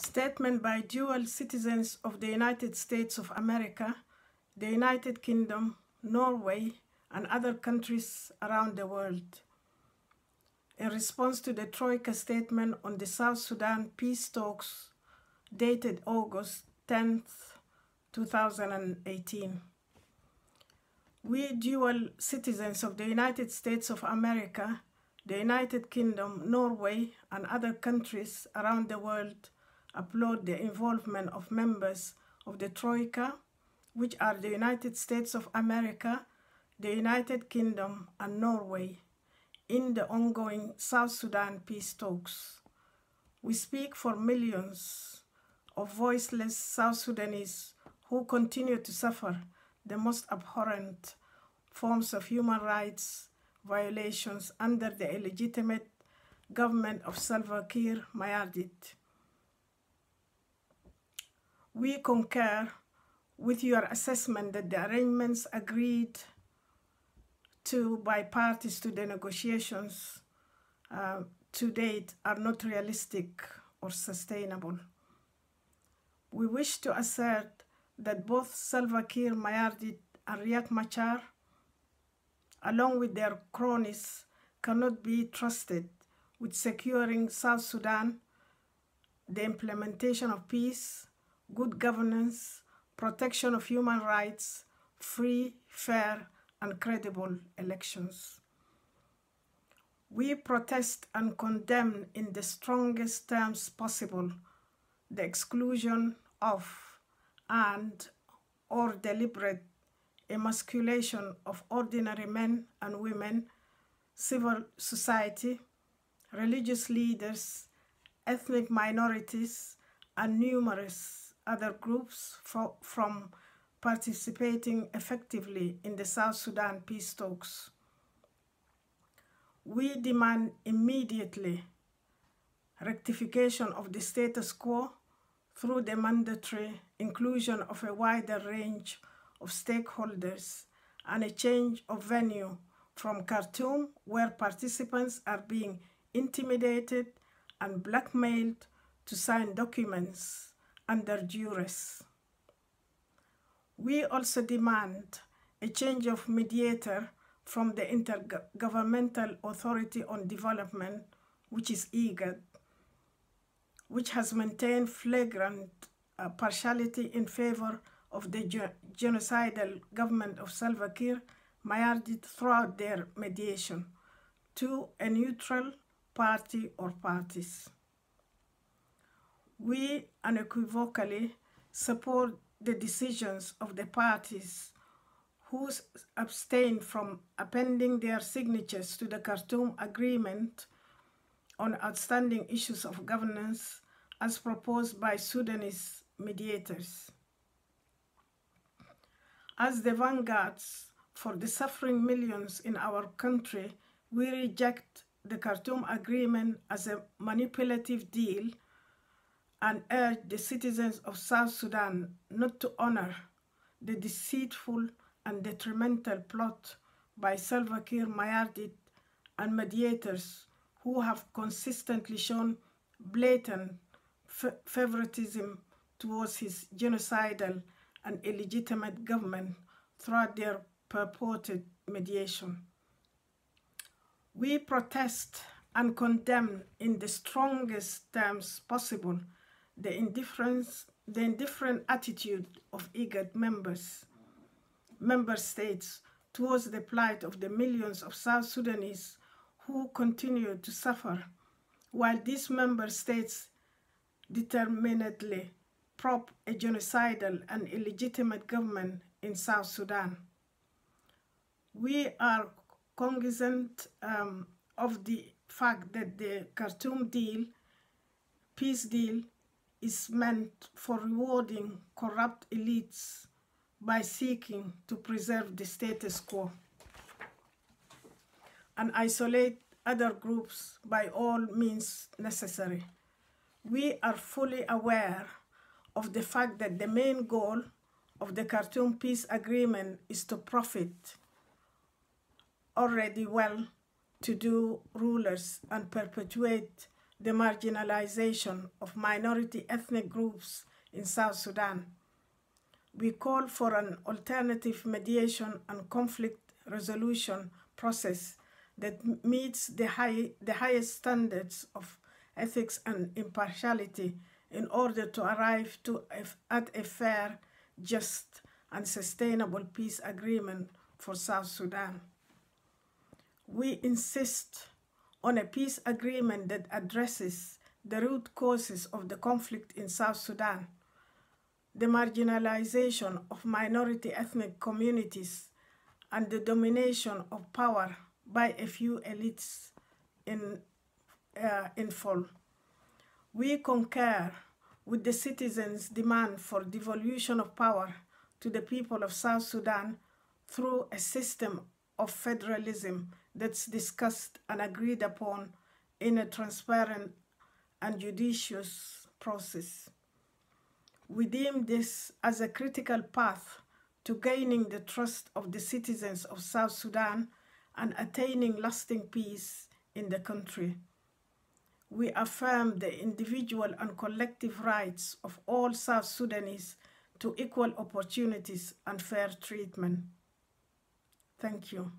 Statement by dual citizens of the United States of America, the United Kingdom, Norway, and other countries around the world. In response to the Troika statement on the South Sudan peace talks dated August 10, 2018. We dual citizens of the United States of America, the United Kingdom, Norway, and other countries around the world applaud the involvement of members of the Troika, which are the United States of America, the United Kingdom, and Norway, in the ongoing South Sudan peace talks. We speak for millions of voiceless South Sudanese who continue to suffer the most abhorrent forms of human rights violations under the illegitimate government of Salva Kiir Mayardit. We concur with your assessment that the arrangements agreed to by parties to the negotiations to date are not realistic or sustainable. We wish to assert that both Salva Kiir Mayardit and Riek Machar, along with their cronies, cannot be trusted with securing South Sudan, the implementation of peace, good governance, protection of human rights, free, fair, and credible elections. We protest and condemn in the strongest terms possible the exclusion of and/or deliberate emasculation of ordinary men and women, civil society, religious leaders, ethnic minorities, and numerous other groups from participating effectively in the South Sudan peace talks. We demand immediately rectification of the status quo through the mandatory inclusion of a wider range of stakeholders and a change of venue from Khartoum, where participants are being intimidated and blackmailed to sign documents under duress. We also demand a change of mediator from the Intergovernmental Authority on Development, which is IGAD, which has maintained flagrant partiality in favor of the genocidal government of Salva Kiir Mayardit throughout their mediation, to a neutral party or parties. We unequivocally support the decisions of the parties who abstained from appending their signatures to the Khartoum Agreement on outstanding issues of governance as proposed by Sudanese mediators. As the vanguards for the suffering millions in our country, we reject the Khartoum Agreement as a manipulative deal and urge the citizens of South Sudan not to honor the deceitful and detrimental plot by Salva Kiir Mayardit and mediators who have consistently shown blatant favoritism towards his genocidal and illegitimate government throughout their purported mediation. We protest and condemn in the strongest terms possible the indifferent attitude of IGAD member states towards the plight of the millions of South Sudanese who continue to suffer, while these member states determinedly prop a genocidal and illegitimate government in South Sudan. We are cognizant of the fact that the Khartoum peace deal, is meant for rewarding corrupt elites by seeking to preserve the status quo and isolate other groups by all means necessary. We are fully aware of the fact that the main goal of the Khartoum peace agreement is to profit already well-to-do rulers and perpetuate the marginalization of minority ethnic groups in South Sudan. We call for an alternative mediation and conflict resolution process that meets the highest standards of ethics and impartiality in order to arrive at a fair, just, and sustainable peace agreement for South Sudan. We insist on a peace agreement that addresses the root causes of the conflict in South Sudan, the marginalization of minority ethnic communities, and the domination of power by a few elites in full. We concur with the citizens' demand for devolution of power to the people of South Sudan through a system of federalism that's discussed and agreed upon in a transparent and judicious process. We deem this as a critical path to gaining the trust of the citizens of South Sudan and attaining lasting peace in the country. We affirm the individual and collective rights of all South Sudanese to equal opportunities and fair treatment. Thank you.